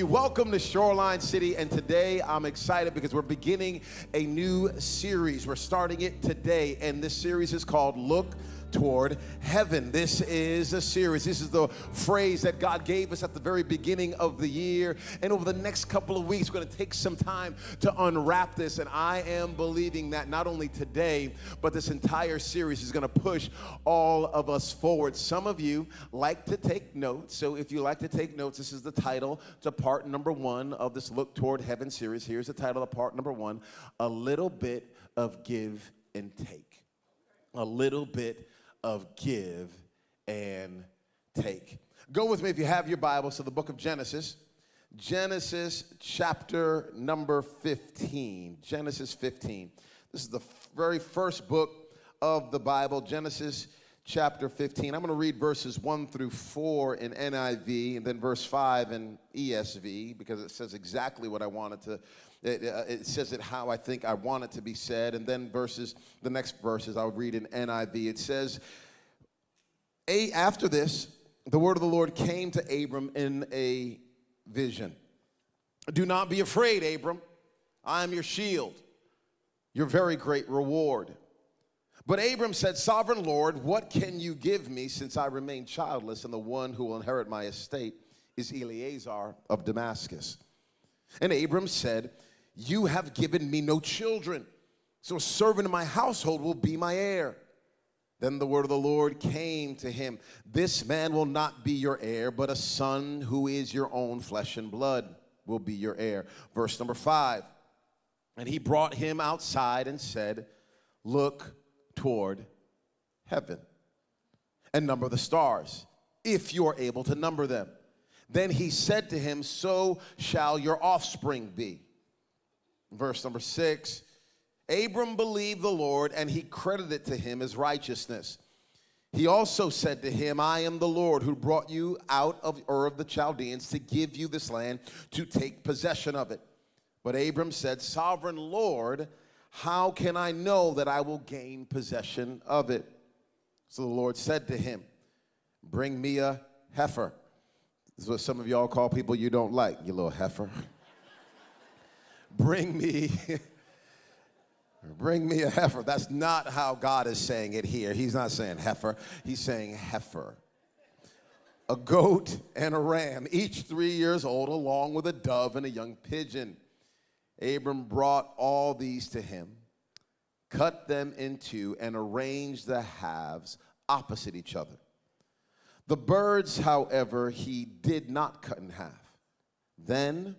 Welcome to Shoreline City, and today I'm excited because we're beginning a new series. We're starting it today, and this series is called Look Toward Heaven. This is a series. This is the phrase that God gave us at the very beginning of the year, and over the next couple of weeks, we're going to take some time to unwrap this, and I am believing that not only today, but this entire series is going to push all of us forward. Some of you like to take notes, so if you like to take notes, this is the title to part number one of this Look Toward Heaven series. Here's the title of part number one: A Little Bit of Give and Take. A little bit of give and take. Go with me if you have your Bibles to the book of Genesis. Genesis chapter number 15. Genesis 15. This is the very first book of the Bible, Genesis chapter 15. I'm going to read verses 1 through 4 in NIV and then verse 5 in ESV because it says exactly what I wanted to. It says it how I think I want it to be said. And then the next verses I'll read in NIV. It says, after this, the word of the Lord came to Abram in a vision. Do not be afraid, Abram. I am your shield, your very great reward. But Abram said, Sovereign Lord, what can you give me since I remain childless, and the one who will inherit my estate is Eliezer of Damascus? And Abram said, you have given me no children, so a servant in my household will be my heir. Then the word of the Lord came to him, this man will not be your heir, but a son who is your own flesh and blood will be your heir. Verse number 5, and he brought him outside and said, look toward heaven and number the stars, if you are able to number them. Then he said to him, so shall your offspring be. Verse number 6, Abram believed the Lord, and he credited to him as righteousness. He also said to him, I am the Lord who brought you out of Ur of the Chaldeans to give you this land to take possession of it. But Abram said, Sovereign Lord, how can I know that I will gain possession of it? So the Lord said to him, bring me a heifer. This is what some of y'all call people you don't like, you little heifer. Bring me a heifer. That's not how God is saying it here. He's not saying heifer. He's saying heifer. A goat and a ram, each 3 years old, along with a dove and a young pigeon. Abram brought all these to him, cut them in two, and arranged the halves opposite each other. The birds, however, he did not cut in half. Then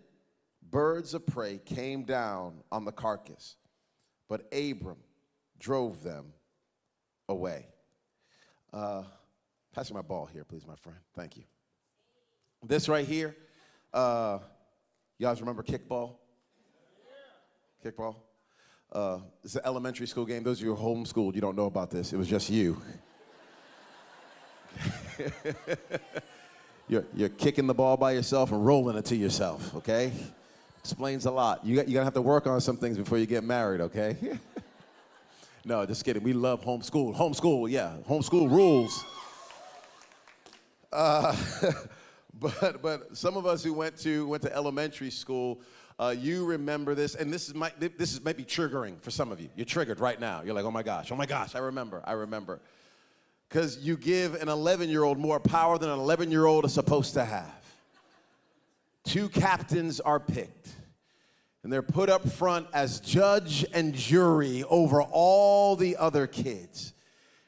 birds of prey came down on the carcass, but Abram drove them away. Pass me my ball here, please, my friend. Thank you. This right here, you guys remember kickball? Kickball? It's an elementary school game. Those of you who are homeschooled, you don't know about this. It was just you. You're kicking the ball by yourself and rolling it to yourself, okay? Explains a lot. You're going to have to work on some things before you get married, okay? No, just kidding. We love homeschool. Homeschool, yeah. Homeschool rules. But some of us who went to elementary school, you remember this, and this might be triggering for some of you. You're triggered right now. You're like, oh my gosh, I remember. Because you give an 11-year-old more power than an 11-year-old is supposed to have. Two captains are picked, and they're put up front as judge and jury over all the other kids.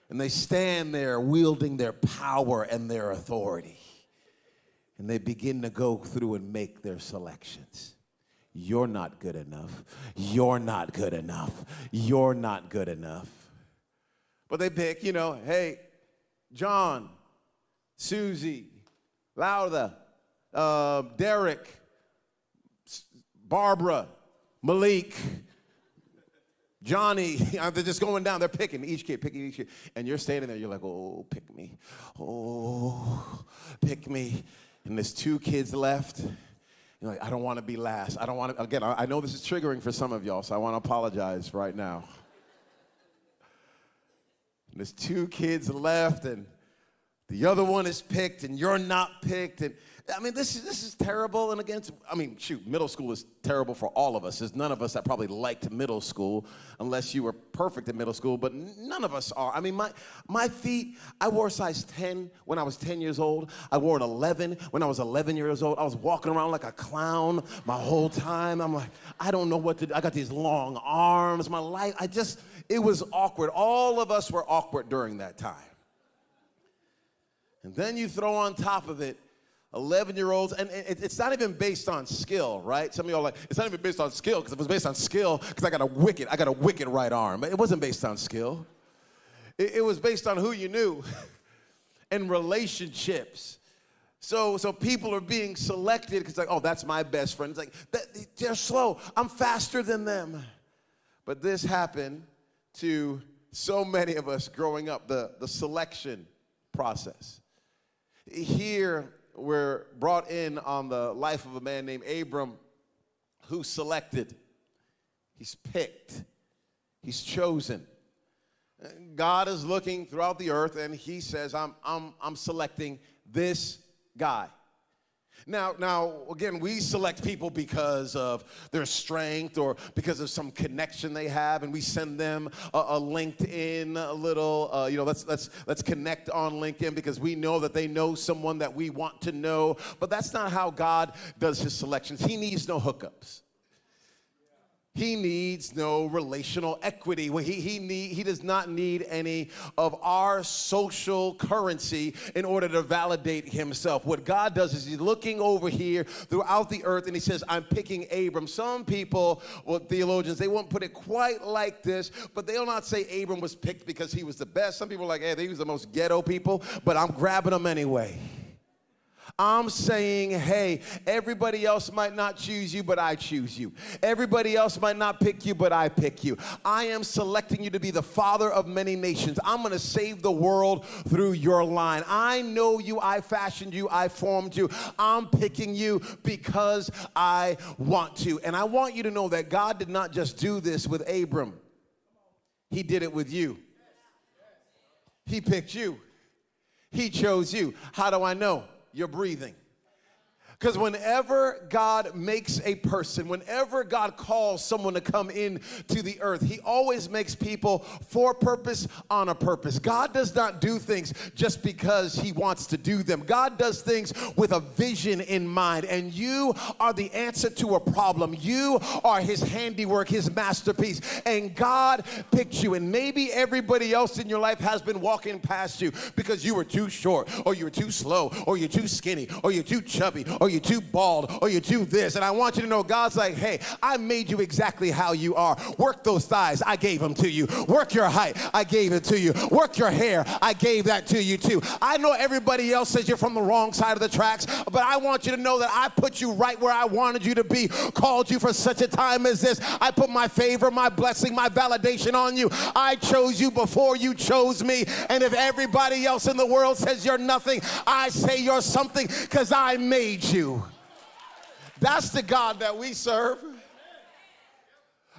And they stand there wielding their power and their authority. And they begin to go through and make their selections. You're not good enough. You're not good enough. You're not good enough. But they pick, hey, John, Susie, Laura, Derek, Barbara, Malik, Johnny. They're just going down. They're picking each kid. And you're standing there. You're like, oh, pick me. Oh, pick me. And there's two kids left. You're like, I don't want to be last. I don't want to. Again, I know this is triggering for some of y'all, so I want to apologize right now. And there's two kids left, and The other one is picked and you're not picked. And I mean, this is terrible. And again, shoot, middle school is terrible for all of us. There's none of us that probably liked middle school unless you were perfect in middle school, but none of us are. I mean, my feet, I wore a size 10 when I was 10 years old. I wore an 11 when I was 11 years old. I was walking around like a clown my whole time. I'm like, I don't know what to do. I got these long arms. My life, it was awkward. All of us were awkward during that time. And then you throw on top of it 11-year-olds, and it's not even based on skill, right? Some of y'all are like, it's not even based on skill, because if it was based on skill, because I got a wicked right arm. It wasn't based on skill. It was based on who you knew and relationships. So people are being selected because like, oh, that's my best friend. It's like, they're slow. I'm faster than them. But this happened to so many of us growing up, the selection process. Here, we're brought in on the life of a man named Abram who's selected. He's picked. He's chosen. God is looking throughout the earth and he says, I'm selecting this guy. Now, again, we select people because of their strength or because of some connection they have, and we send them a LinkedIn, a little, let's connect on LinkedIn because we know that they know someone that we want to know. But that's not how God does his selections. He needs no hookups. He needs no relational equity. He does not need any of our social currency in order to validate himself. What God does is he's looking over here throughout the earth and he says, I'm picking Abram. Some people, theologians, they won't put it quite like this, but they'll not say Abram was picked because he was the best. Some people are like, hey, he was the most ghetto people, but I'm grabbing them anyway. I'm saying, hey, everybody else might not choose you, but I choose you. Everybody else might not pick you, but I pick you. I am selecting you to be the father of many nations. I'm going to save the world through your line. I know you. I fashioned you. I formed you. I'm picking you because I want to. And I want you to know that God did not just do this with Abram. He did it with you. He picked you. He chose you. How do I know? You're breathing. Because whenever God makes a person, whenever God calls someone to come in to the earth, he always makes people for purpose, on a purpose. God does not do things just because he wants to do them. God does things with a vision in mind, and you are the answer to a problem. You are his handiwork, his masterpiece, and God picked you. And maybe everybody else in your life has been walking past you because you were too short, or you were too slow, or you're too skinny, or you're too chubby, or you're too bald, or you're too this. And I want you to know God's like, hey, I made you exactly how you are. Work those thighs, I gave them to you. Work your height, I gave it to you. Work your hair, I gave that to you too. I know everybody else says you're from the wrong side of the tracks, but I want you to know that I put you right where I wanted you to be, called you for such a time as this. I put my favor, my blessing, my validation on you. I chose you before you chose me. And if everybody else in the world says you're nothing, I say you're something because I made you. That's the God that we serve.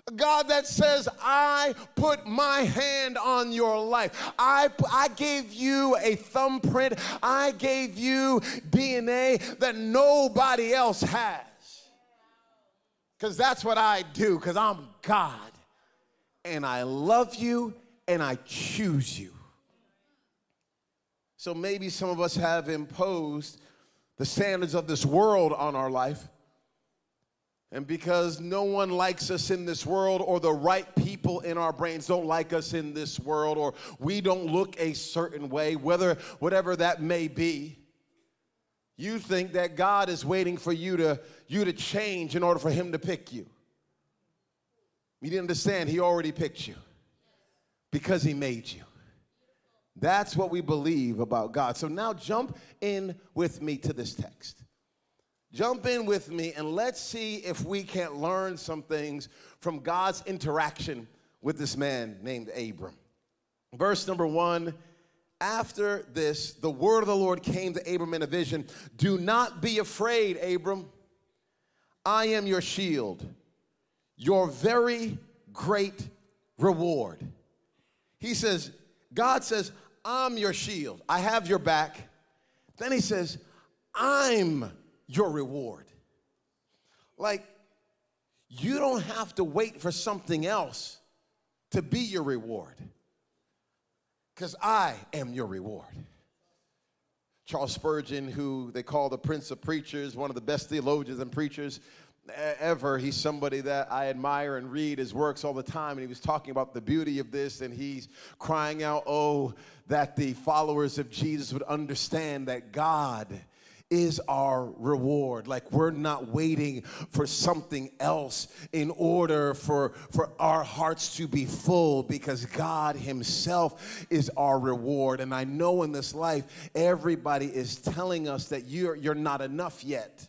A God that says, I put my hand on your life. I gave you a thumbprint. I gave you DNA that nobody else has. Because that's what I do, because I'm God. And I love you, and I choose you. So maybe some of us have imposed the standards of this world on our life. And because no one likes us in this world, or the right people in our brains don't like us in this world, or we don't look a certain way, whatever that may be, you think that God is waiting for you to change in order for him to pick you. You didn't understand, he already picked you because he made you. That's what we believe about God. So now jump in with me to this text. Jump in with me and let's see if we can't learn some things from God's interaction with this man named Abram. Verse number 1, after this, the word of the Lord came to Abram in a vision. Do not be afraid, Abram. I am your shield, your very great reward. He says, God says, I'm your shield. I have your back. Then he says, I'm your reward. Like, you don't have to wait for something else to be your reward, because I am your reward. Charles Spurgeon, who they call the Prince of Preachers, one of the best theologians and preachers ever. He's somebody that I admire and read his works all the time. And he was talking about the beauty of this, and he's crying out, oh, that the followers of Jesus would understand that God is our reward. Like, we're not waiting for something else in order for our hearts to be full, because God himself is our reward. And I know in this life, everybody is telling us that you're not enough yet.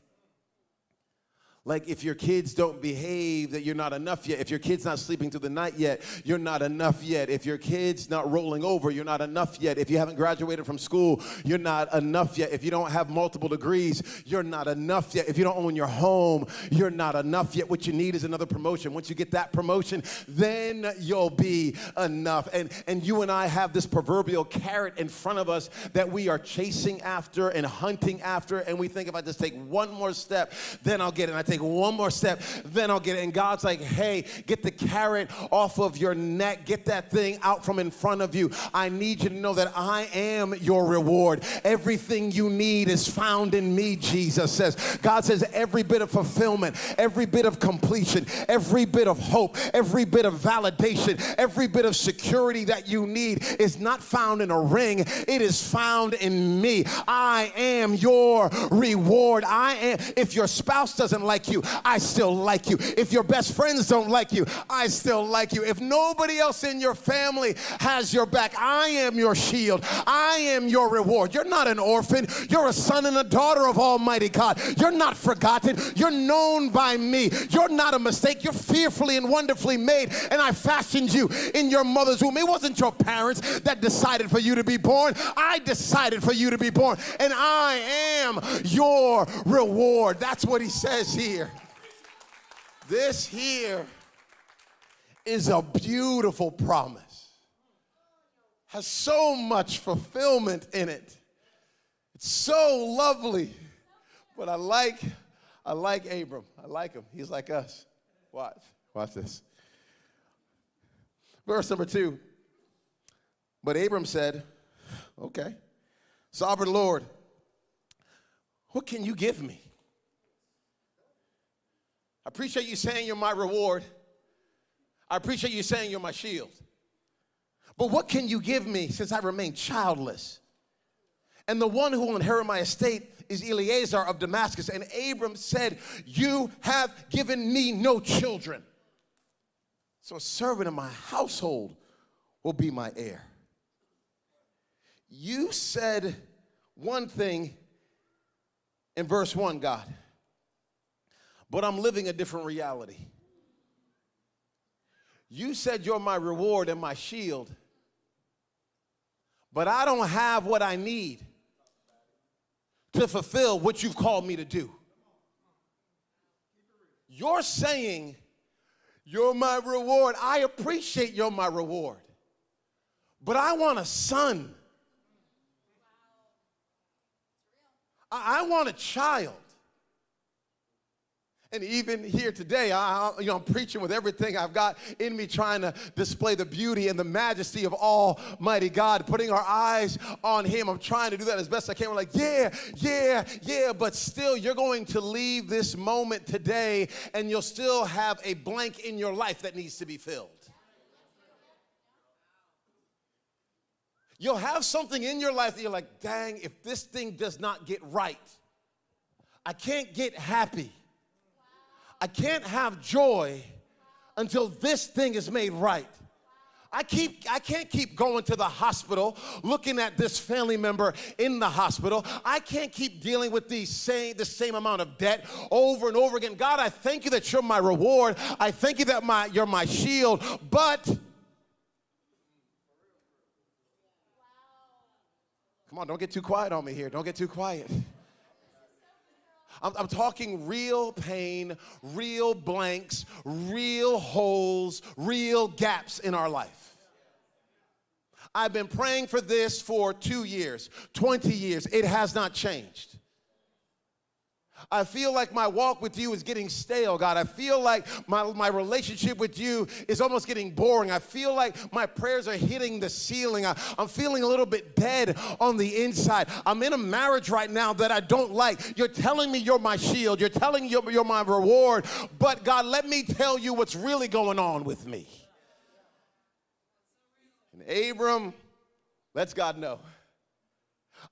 Like, if your kids don't behave, that you're not enough yet. If your kid's not sleeping through the night yet, you're not enough yet. If your kid's not rolling over, you're not enough yet. If you haven't graduated from school, you're not enough yet. If you don't have multiple degrees, you're not enough yet. If you don't own your home, you're not enough yet. What you need is another promotion. Once you get that promotion, then you'll be enough. And you and I have this proverbial carrot in front of us that we are chasing after and hunting after, and we think, if I just take one more step, then I'll get it. And I take one more step, then I'll get it. And God's like, hey, get the carrot off of your neck. Get that thing out from in front of you. I need you to know that I am your reward. Everything you need is found in me, Jesus says. God says every bit of fulfillment, every bit of completion, every bit of hope, every bit of validation, every bit of security that you need is not found in a ring. It is found in me. I am your reward. I am. If your spouse doesn't like you, I still like you. If your best friends don't like you, I still like you. If nobody else in your family has your back, I am your shield. I am your reward. You're not an orphan. You're a son and a daughter of Almighty God. You're not forgotten. You're known by me. You're not a mistake. You're fearfully and wonderfully made, and I fashioned you in your mother's womb. It wasn't your parents that decided for you to be born. I decided for you to be born, and I am your reward. That's what he says here. This here is a beautiful promise. Has so much fulfillment in it. It's so lovely. But I like Abram. I like him. He's like us. Watch this. Verse number 2. But Abram said, okay, Sovereign Lord, what can you give me? I appreciate you saying you're my reward. I appreciate you saying you're my shield. But what can you give me since I remain childless? And the one who will inherit my estate is Eliezer of Damascus. And Abram said, you have given me no children, so a servant in my household will be my heir. You said one thing in verse 1, God, but I'm living a different reality. You said you're my reward and my shield, but I don't have what I need to fulfill what you've called me to do. You're saying you're my reward. I appreciate you're my reward, but I want a son. I want a child. And even here today, I'm preaching with everything I've got in me, trying to display the beauty and the majesty of Almighty God, putting our eyes on him. I'm trying to do that as best I can. We're like, yeah, but still, you're going to leave this moment today, and you'll still have a blank in your life that needs to be filled. You'll have something in your life that you're like, dang, if this thing does not get right, I can't get happy. I can't have joy until this thing is made right. I can't keep going to the hospital looking at this family member in the hospital. I can't keep dealing with the same amount of debt over and over again. God, I thank you that you're my reward. I thank you that you're my shield. But come on, don't get too quiet on me here. Don't get too quiet. I'm talking real pain, real blanks, real holes, real gaps in our life. I've been praying for this for 2 years, 20 years. It has not changed. I feel like my walk with you is getting stale, God. I feel like my relationship with you is almost getting boring. I feel like my prayers are hitting the ceiling. I'm feeling a little bit dead on the inside. I'm in a marriage right now that I don't like. You're telling me you're my shield. You're telling me you're my reward. But God, let me tell you what's really going on with me. And Abram lets God know.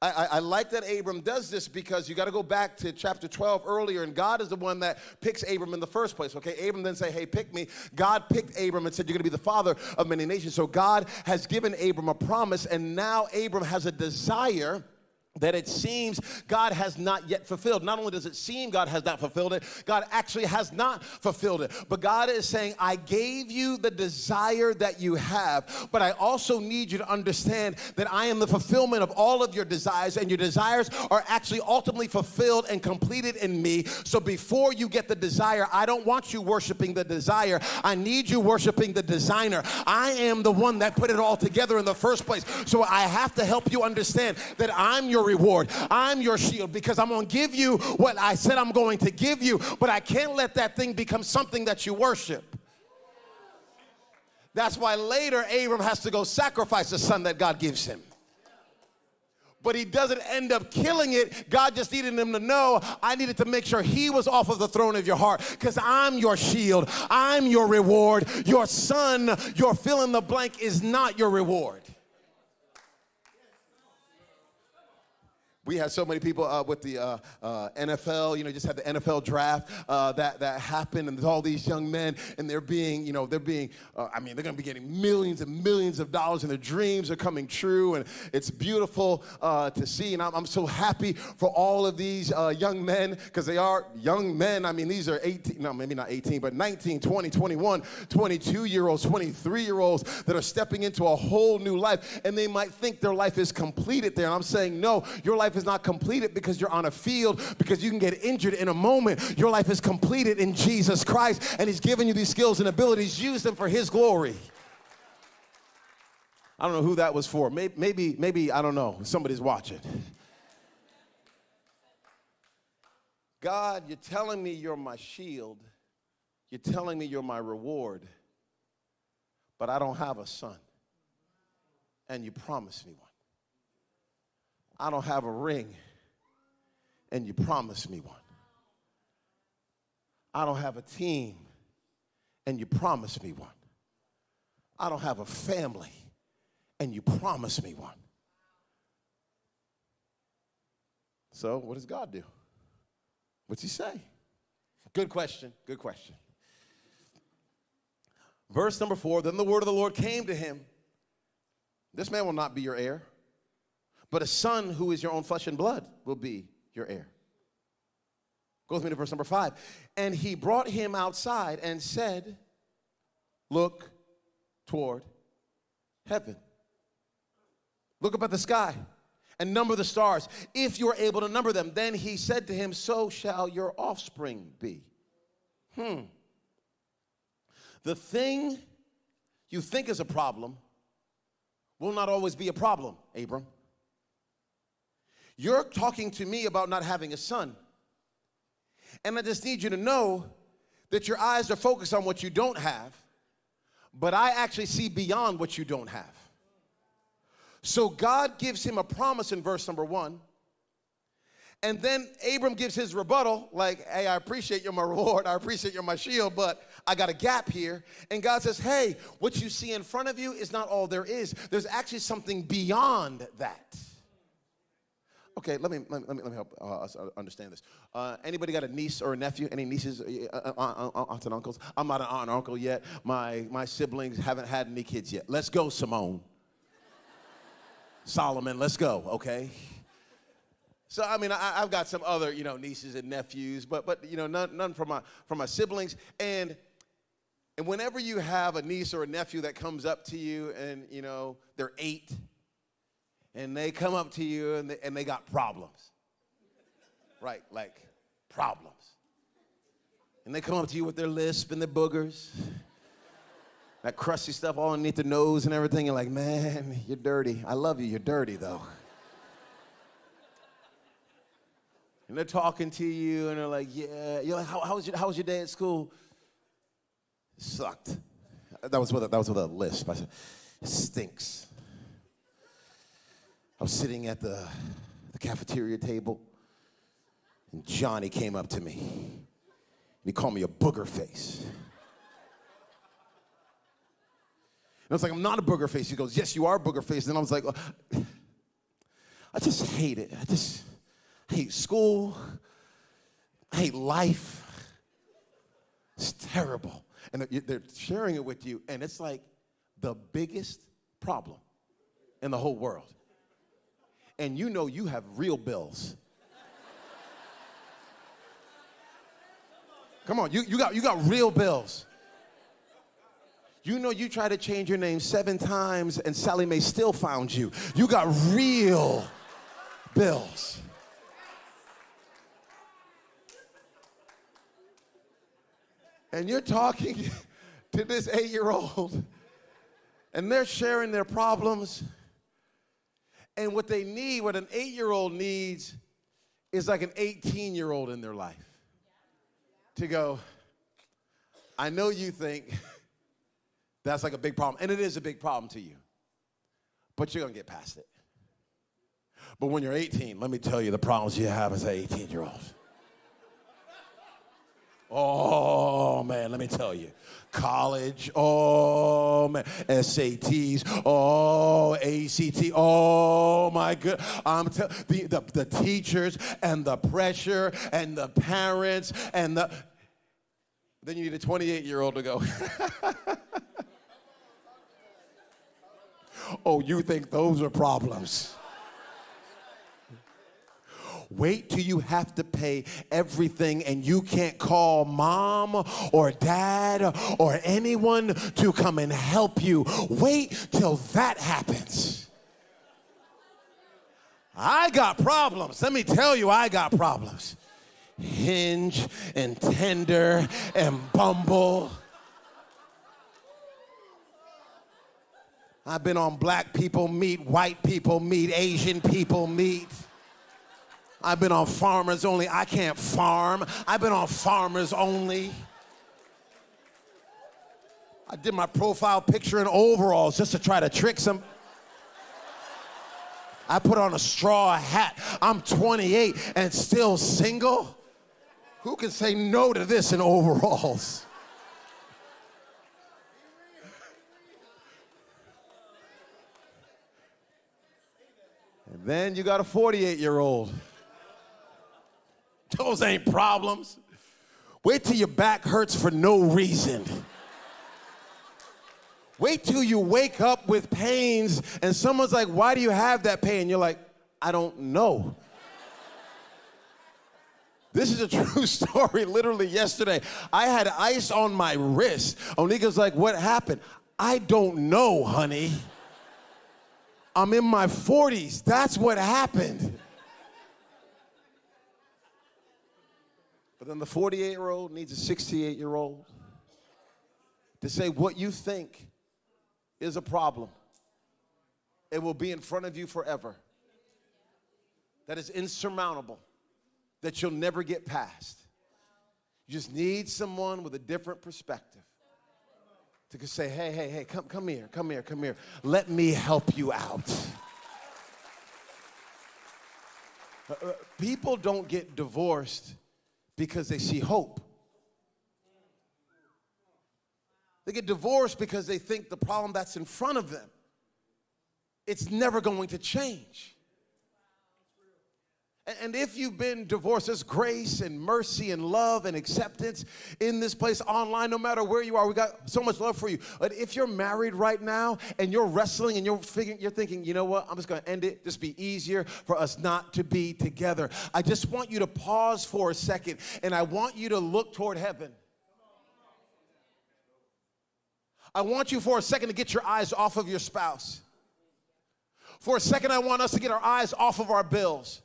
I like that Abram does this because you got to go back to chapter 12 earlier, and God is the one that picks Abram in the first place, okay? Abram then say, hey, pick me. God picked Abram and said, you're going to be the father of many nations. So God has given Abram a promise, and now Abram has a desire that it seems God has not yet fulfilled. Not only does it seem God has not fulfilled it, God actually has not fulfilled it. But God is saying, I gave you the desire that you have, but I also need you to understand that I am the fulfillment of all of your desires, and your desires are actually ultimately fulfilled and completed in me. So before you get the desire, I don't want you worshiping the desire. I need you worshiping the designer. I am the one that put it all together in the first place. So I have to help you understand that I'm your reward. I'm your shield, because I'm going to give you what I said I'm going to give you, but I can't let that thing become something that you worship. That's why later Abram has to go sacrifice the son that God gives him. But he doesn't end up killing it. God just needed him to know, I needed to make sure he was off of the throne of your heart, because I'm your shield. I'm your reward. Your son, your fill in the blank, is not your reward. We had so many people with the NFL, just had the NFL draft that happened, and there's all these young men, and they're going to be getting millions and millions of dollars, and their dreams are coming true, and it's beautiful to see, and I'm so happy for all of these young men, because they are young men. I mean, these are 18, no, maybe not 18, but 19, 20, 21, 22-year-olds, 23-year-olds that are stepping into a whole new life, and they might think their life is completed there, and I'm saying, no, your life is not completed because you're on a field, because you can get injured in a moment. Your life is completed in Jesus Christ, and he's given you these skills and abilities. Use them for his glory. I don't know who that was for. Maybe I don't know. Somebody's watching. God, you're telling me you're my shield. You're telling me you're my reward, but I don't have a son, and you promised me one. I don't have a ring, and you promised me one. I don't have a team, and you promised me one. I don't have a family, and you promised me one. So what does God do? What's he say? Good question, good question. Verse number 4, then the word of the Lord came to him. This man will not be your heir, but a son who is your own flesh and blood will be your heir. Go with me to verse number 5. And he brought him outside and said, look toward heaven. Look up at the sky and number the stars, if you are able to number them. Then he said to him, so shall your offspring be. The thing you think is a problem will not always be a problem, Abram. You're talking to me about not having a son. And I just need you to know that your eyes are focused on what you don't have, but I actually see beyond what you don't have. So God gives him a promise in verse number 1. And then Abram gives his rebuttal, like, hey, I appreciate you're my reward, I appreciate you're my shield, but I got a gap here. And God says, hey, what you see in front of you is not all there is. There's actually something beyond that. Okay, let me help us understand this. Anybody got a niece or a nephew? Any nieces, aunts and uncles? I'm not an aunt and uncle yet. My siblings haven't had any kids yet. Let's go, Simone. Solomon, let's go, okay? So, I mean, I've got some other, nieces and nephews, but none from my siblings. And whenever you have a niece or a nephew that comes up to you and, they're 8, and they come up to you and they got problems, right? Like problems. And they come up to you with their lisp and their boogers. that crusty stuff all underneath the nose and everything. You're like, man, you're dirty. I love you, you're dirty though. And they're talking to you and they're like, yeah. You're like, how was your day at school? It sucked. That was with a lisp. I said, it stinks. I was sitting at the cafeteria table, and Johnny came up to me, and he called me a booger face. And I was like, I'm not a booger face. He goes, yes, you are a booger face. And I was like, I just hate it. I hate school. I hate life. It's terrible. And they're sharing it with you, and it's like the biggest problem in the whole world. And you know you have real bills. Come on, you got real bills. You know you try to change your name 7 times and Sally Mae still found you. You got real bills. And you're talking to this 8-year-old, and they're sharing their problems. And what they need, what an 8-year-old needs, is like an 18-year-old in their life. To go, I know you think that's like a big problem, and it is a big problem to you, but you're gonna get past it. But when you're 18, let me tell you the problems you have as an 18-year-old. Oh, man, let me tell you. College, oh, man, SATs, oh, ACT, oh, my God. The teachers and the pressure and the parents and the... Then you need a 28-year-old to go. Oh, you think those are problems? Wait till you have to pay everything and you can't call mom or dad or anyone to come and help you. Wait till that happens. I got problems. Let me tell you, I got problems. Hinge and Tinder and Bumble. I've been on Black People Meet, White People Meet, Asian People Meet. I've been on Farmers Only. I can't farm. I've been on Farmers Only. I did my profile picture in overalls just to try to trick some. I put on a straw hat. I'm 28 and still single. Who can say no to this in overalls? And then you got a 48-year-old. Those ain't problems. Wait till your back hurts for no reason. Wait till you wake up with pains and someone's like, why do you have that pain? You're like, I don't know. This is a true story. Literally yesterday, I had ice on my wrist. Onika's like, what happened? I don't know, honey. I'm in my 40s. That's what happened. But then the 48-year-old needs a 68-year-old to say what you think is a problem. It will be in front of you forever. That is insurmountable, that you'll never get past. You just need someone with a different perspective to say, hey, come here. Let me help you out. People don't get divorced because they see hope. They get divorced because they think the problem that's in front of them, it's never going to change. And if you've been divorced, there's grace and mercy and love and acceptance in this place online, no matter where you are. We got so much love for you. But if you're married right now and you're wrestling and you're thinking, you know what, I'm just going to end it. Just be easier for us not to be together. I just want you to pause for a second, and I want you to look toward heaven. I want you for a second to get your eyes off of your spouse. For a second, I want us to get our eyes off of our bills.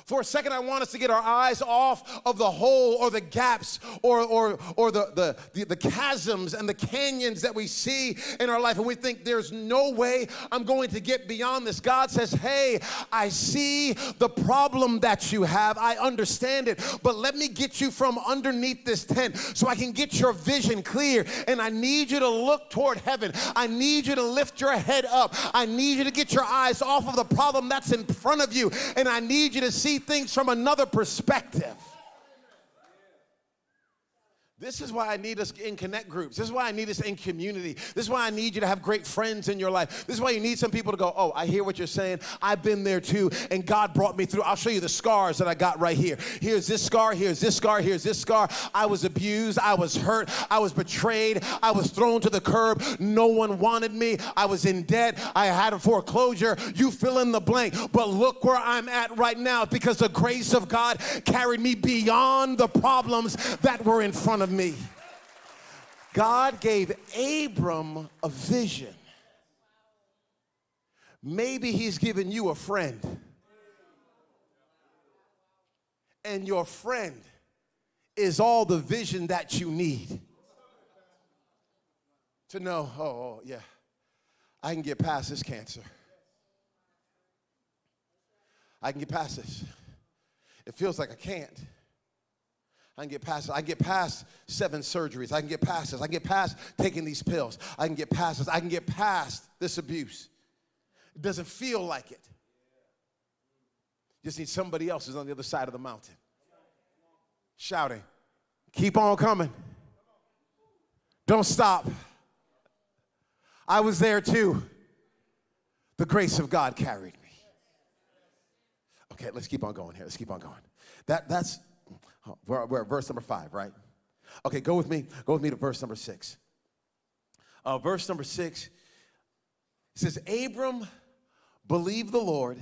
For a second, I want us to get our eyes off of the hole or the gaps or the chasms and the canyons that we see in our life. And we think there's no way I'm going to get beyond this. God says, hey, I see the problem that you have. I understand it. But let me get you from underneath this tent so I can get your vision clear. And I need you to look toward heaven. I need you to lift your head up. I need you to get your eyes off of the problem that's in front of you. And I need you to see things from another perspective. This is why I need us in connect groups. This is why I need us in community. This is why I need you to have great friends in your life. This is why you need some people to go, oh, I hear what you're saying. I've been there too, and God brought me through. I'll show you the scars that I got right here. Here's this scar, here's this scar, here's this scar. I was abused, I was hurt, I was betrayed, I was thrown to the curb. No one wanted me. I was in debt. I had a foreclosure. You fill in the blank. But look where I'm at right now because the grace of God carried me beyond the problems that were in front of me. God gave Abram a vision. Maybe he's given you a friend. And your friend is all the vision that you need to know, oh, yeah, I can get past this cancer. I can get past this. It feels like I can't. I can get past it. I can get past 7 surgeries. I can get past this. I can get past taking these pills. I can get past this. I can get past this abuse. It doesn't feel like it. You just need somebody else who's on the other side of the mountain. Shouting, keep on coming. Don't stop. I was there too. The grace of God carried me. Okay, let's keep on going here. Let's keep on going. That's... We're at verse number 5, right? Okay, go with me to verse number 6. Verse number 6 says, Abram believed the Lord,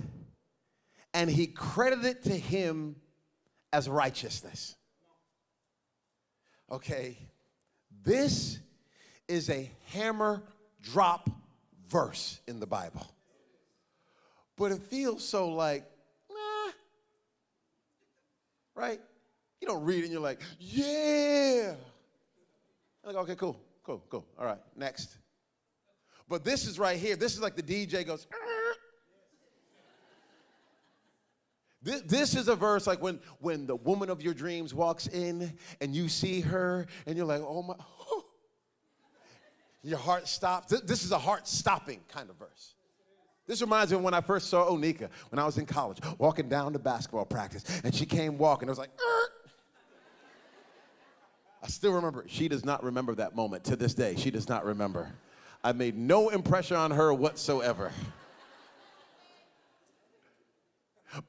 and he credited it to him as righteousness. Okay, this is a hammer drop verse in the Bible. But it feels so like, right? You don't read it and you're like, yeah. I'm like, okay, cool. All right, next. But this is right here. This is like the DJ goes, This is a verse like when the woman of your dreams walks in and you see her and you're like, oh my, your heart stops. This is a heart-stopping kind of verse. This reminds me of when I first saw Onika when I was in college, walking down to basketball practice, and she came walking. I was like, I still remember it. She does not remember that moment to this day. She does not remember. I made no impression on her whatsoever.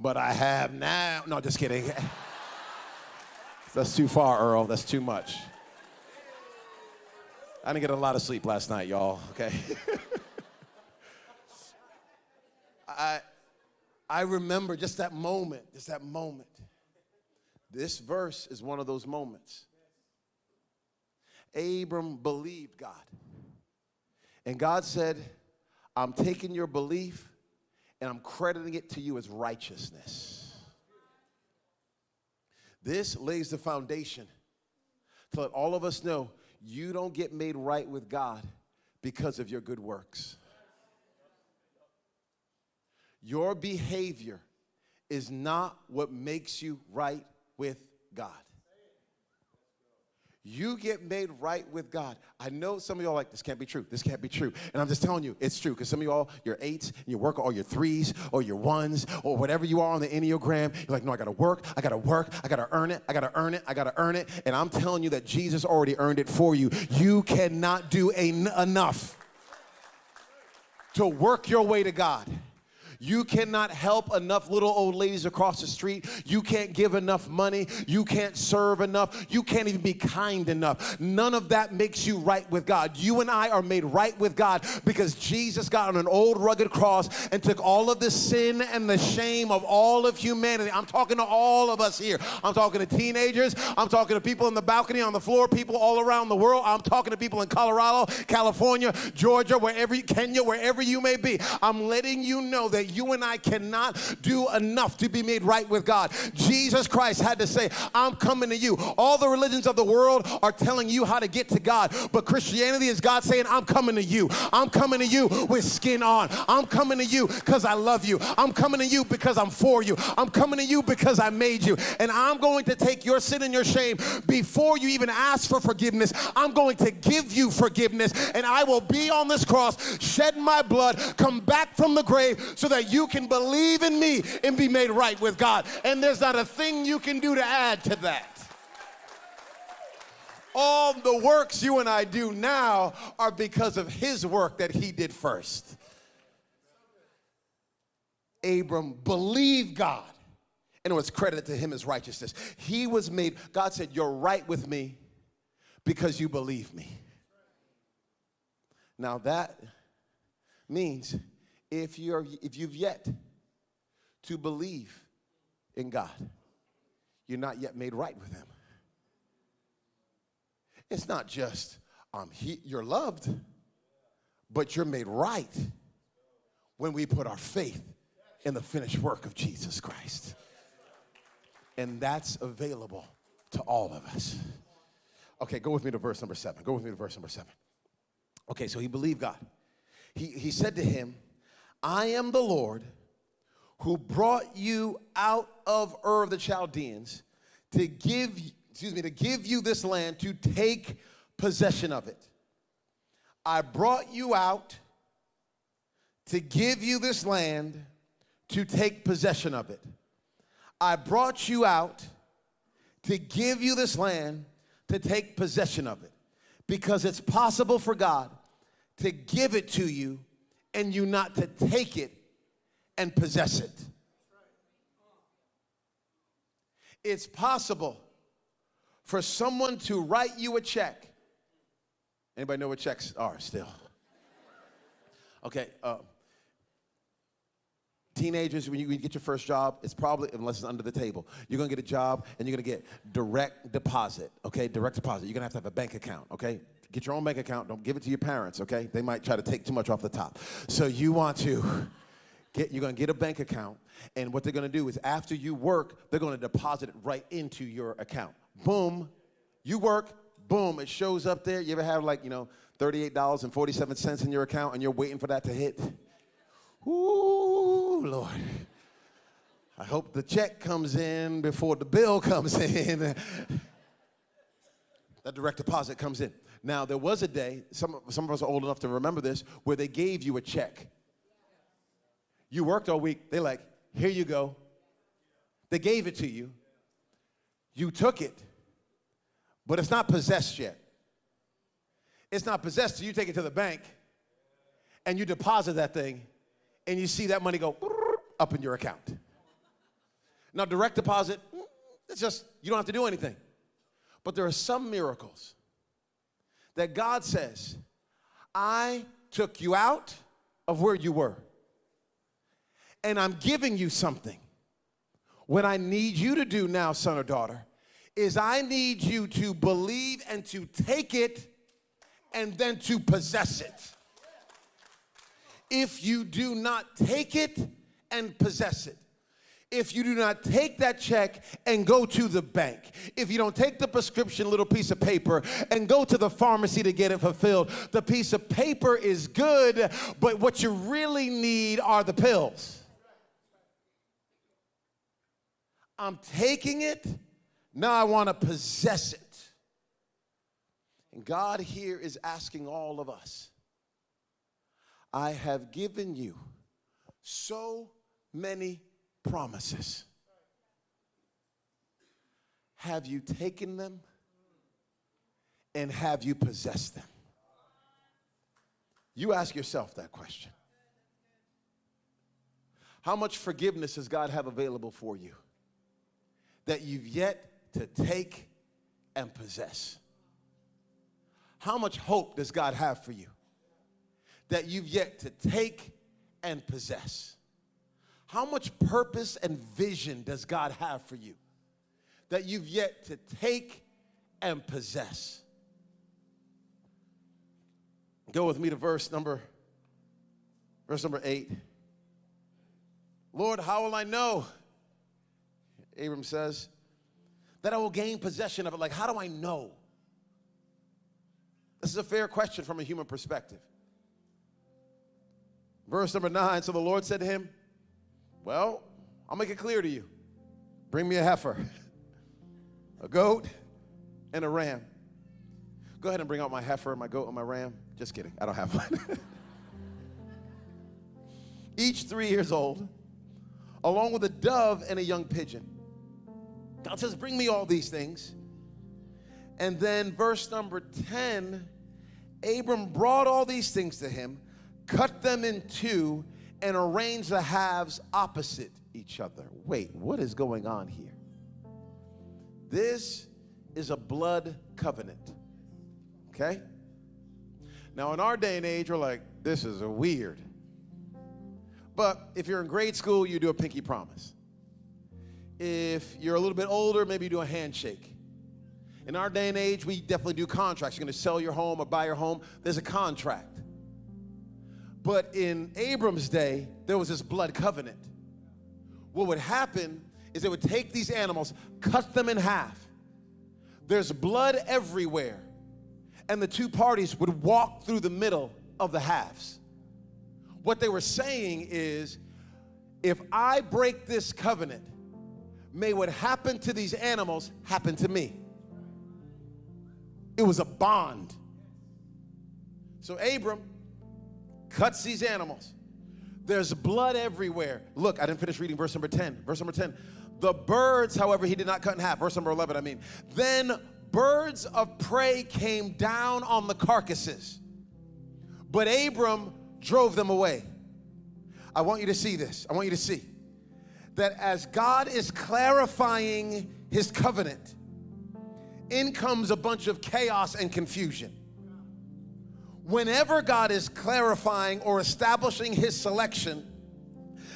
But I have now. No, just kidding. That's too far, Earl. That's too much. I didn't get a lot of sleep last night, y'all, okay? I remember just that moment. This verse is one of those moments. Abram believed God. And God said, I'm taking your belief and I'm crediting it to you as righteousness. This lays the foundation to let all of us know you don't get made right with God because of your good works. Your behavior is not what makes you right with God. You get made right with God. I know some of y'all are like, this can't be true. This can't be true. And I'm just telling you, it's true. Because some of y'all, you're 8s, and you work, or you're 3s, or you're 1s, or whatever you are on the Enneagram. You're like, no, I got to work. I got to earn it. And I'm telling you that Jesus already earned it for you. You cannot do enough to work your way to God. You cannot help enough little old ladies across the street. You can't give enough money. You can't serve enough. You can't even be kind enough. None of that makes you right with God. You and I are made right with God because Jesus got on an old rugged cross and took all of the sin and the shame of all of humanity. I'm talking to all of us here. I'm talking to teenagers. I'm talking to people in the balcony, on the floor, people all around the world. I'm talking to people in Colorado, California, Georgia, Kenya, wherever you may be. I'm letting you know that that you and I cannot do enough to be made right with God. Jesus Christ had to say, I'm coming to you. All the religions of the world are telling you how to get to God, but Christianity is God saying, I'm coming to you. I'm coming to you with skin on. I'm coming to you because I love you. I'm coming to you because I'm for you. I'm coming to you because I made you. And I'm going to take your sin and your shame before you even ask for forgiveness. I'm going to give you forgiveness, and I will be on this cross, shed my blood, come back from the grave so that you can believe in me and be made right with God. And there's not a thing you can do to add to that. All the works you and I do now are because of his work that he did first. Abram believed God, and it was credited to him as righteousness. He was made, God said, you're right with me because you believe me. Now that means if you've yet to believe in God, you're not yet made right with him. It's not just you're loved, but you're made right when we put our faith in the finished work of Jesus Christ. And that's available to all of us. Okay, go with me to verse number 7. Go with me to verse number 7. Okay, so he believed God. He said to him, I am the Lord who brought you out of Ur of the Chaldeans to give you this land to take possession of it. I brought you out to give you this land to take possession of it. I brought you out to give you this land to take possession of it, because it's possible for God to give it to you and you not to take it and possess it. It's possible for someone to write you a check. Anybody know what checks are still? Okay, teenagers, when you get your first job, it's probably, unless it's under the table, you're going to get a job and you're going to get direct deposit, okay? Direct deposit. You're going to have a bank account, okay? Get your own bank account. Don't give it to your parents, okay? They might try to take too much off the top. So you want to you're going to get a bank account, and what they're going to do is after you work, they're going to deposit it right into your account. Boom. You work, boom, it shows up there. You ever have $38.47 in your account and you're waiting for that to hit? Ooh, Lord. I hope the check comes in before the bill comes in. That direct deposit comes in. Now, there was a day, some of us are old enough to remember this, where they gave you a check. You worked all week. They're like, here you go. They gave it to you. You took it, but it's not possessed yet. It's not possessed till you take it to the bank and you deposit that thing, and you see that money go up in your account. Now, direct deposit, it's just, you don't have to do anything. But there are some miracles that God says, I took you out of where you were, and I'm giving you something. What I need you to do now, son or daughter, is I need you to believe and to take it and then to possess it. If you do not take it and possess it, if you do not take that check and go to the bank, if you don't take the prescription little piece of paper and go to the pharmacy to get it fulfilled, the piece of paper is good, but what you really need are the pills. I'm taking it, now I want to possess it. And God here is asking all of us, I have given you so many promises. Have you taken them and have you possessed them? You ask yourself that question. How much forgiveness does God have available for you that you've yet to take and possess? How much hope does God have for you that you've yet to take and possess? How much purpose and vision does God have for you that you've yet to take and possess? Go with me to verse number 8. Lord, how will I know? Abram says, that I will gain possession of it. Like, how do I know? This is a fair question from a human perspective. Verse number 9, so the Lord said to him, well, I'll make it clear to you. Bring me a heifer, a goat, and a ram. Go ahead and bring out my heifer, my goat, and my ram. Just kidding, I don't have one. Each 3 years old, along with a dove and a young pigeon. God says, bring me all these things. And then verse number 10, Abram brought all these things to him, cut them in two, and arranged the halves opposite each other. Wait, what is going on here? This is a blood covenant, okay? Now, in our day and age, we're like, this is a weird. But if you're in grade school, you do a pinky promise. If you're a little bit older, maybe you do a handshake. In our day and age, we definitely do contracts. You're going to sell your home or buy your home. There's a contract. But in Abram's day, there was this blood covenant. What would happen is they would take these animals, cut them in half. There's blood everywhere. And the two parties would walk through the middle of the halves. What they were saying is, if I break this covenant, may what happened to these animals happen to me. It was a bond. So Abram cuts these animals. There's blood everywhere. Look, I didn't finish reading verse number 10. Verse number 10. The birds, however, he did not cut in half. Verse number 11, I mean. Then birds of prey came down on the carcasses, but Abram drove them away. I want you to see this. I want you to see that as God is clarifying his covenant, in comes a bunch of chaos and confusion. Whenever God is clarifying or establishing his selection,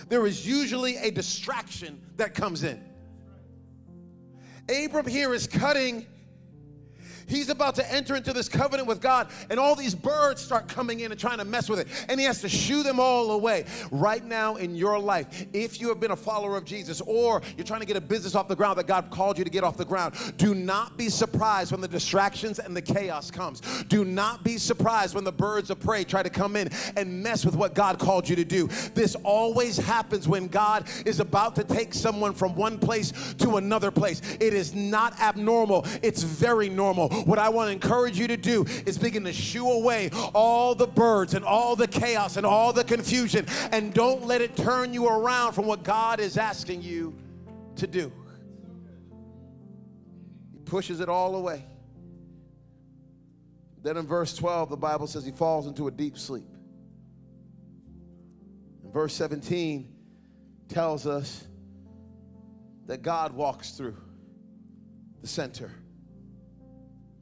there is usually a distraction that comes in. Abram here is cutting. He's about to enter into this covenant with God, and all these birds start coming in and trying to mess with it, and he has to shoo them all away. Right now in your life, if you have been a follower of Jesus, or you're trying to get a business off the ground that God called you to get off the ground, do not be surprised when the distractions and the chaos comes. Do not be surprised when the birds of prey try to come in and mess with what God called you to do. This always happens when God is about to take someone from one place to another place. It is not abnormal. It's very normal. What I want to encourage you to do is begin to shoo away all the birds and all the chaos and all the confusion, and don't let it turn you around from what God is asking you to do. He pushes it all away. Then in verse 12, the Bible says he falls into a deep sleep. And verse 17 tells us that God walks through the center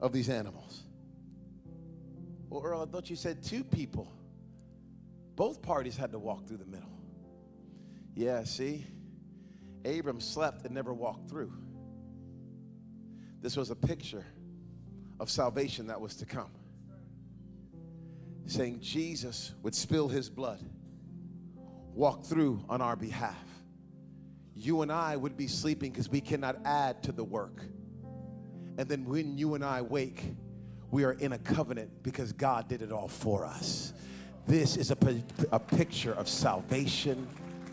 of these animals. Well, Earl, I thought you said two people. Both parties had to walk through the middle. Yeah, see? Abram slept and never walked through. This was a picture of salvation that was to come. Saying Jesus would spill his blood, walk through on our behalf. You and I would be sleeping because we cannot add to the work. And then when you and I wake, we are in a covenant because God did it all for us. This is a picture of salvation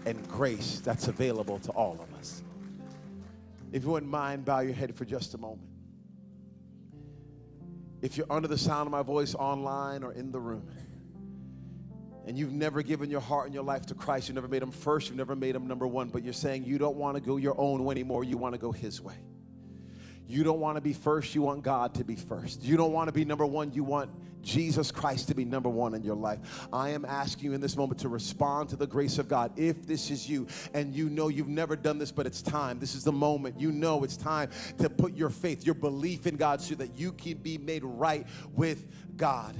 and grace that's available to all of us. If you wouldn't mind, bow your head for just a moment. If you're under the sound of my voice online or in the room, and you've never given your heart and your life to Christ, you never made him first, you've never made him number one, but you're saying you don't want to go your own way anymore, you want to go his way. You don't want to be first, you want God to be first. You don't want to be number one, you want Jesus Christ to be number one in your life. I am asking you in this moment to respond to the grace of God. If this is you, and you know you've never done this, but it's time. This is the moment. You know it's time to put your faith, your belief in God so that you can be made right with God.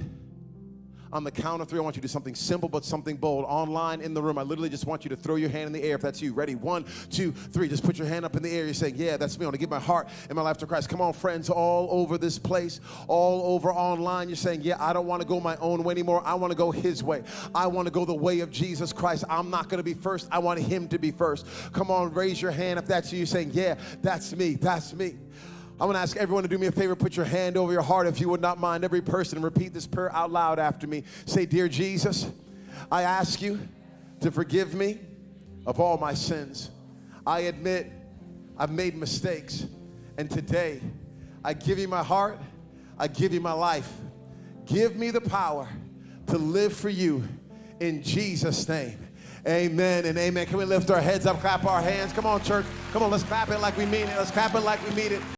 On the count of 3, I want you to do something simple but something bold. Online, in the room, I literally just want you to throw your hand in the air if that's you. Ready? 1, 2, 3. Just put your hand up in the air. You're saying, yeah, that's me. I want to give my heart and my life to Christ. Come on, friends, all over this place, all over online. You're saying, yeah, I don't want to go my own way anymore. I want to go his way. I want to go the way of Jesus Christ. I'm not going to be first. I want him to be first. Come on, raise your hand if that's you. You're saying, yeah, that's me. That's me. I'm going to ask everyone to do me a favor. Put your hand over your heart if you would not mind. Every person, repeat this prayer out loud after me. Say, dear Jesus, I ask you to forgive me of all my sins. I admit I've made mistakes. And today, I give you my heart. I give you my life. Give me the power to live for you in Jesus' name. Amen and amen. Can we lift our heads up, clap our hands? Come on, church. Come on, let's clap it like we mean it. Let's clap it like we mean it.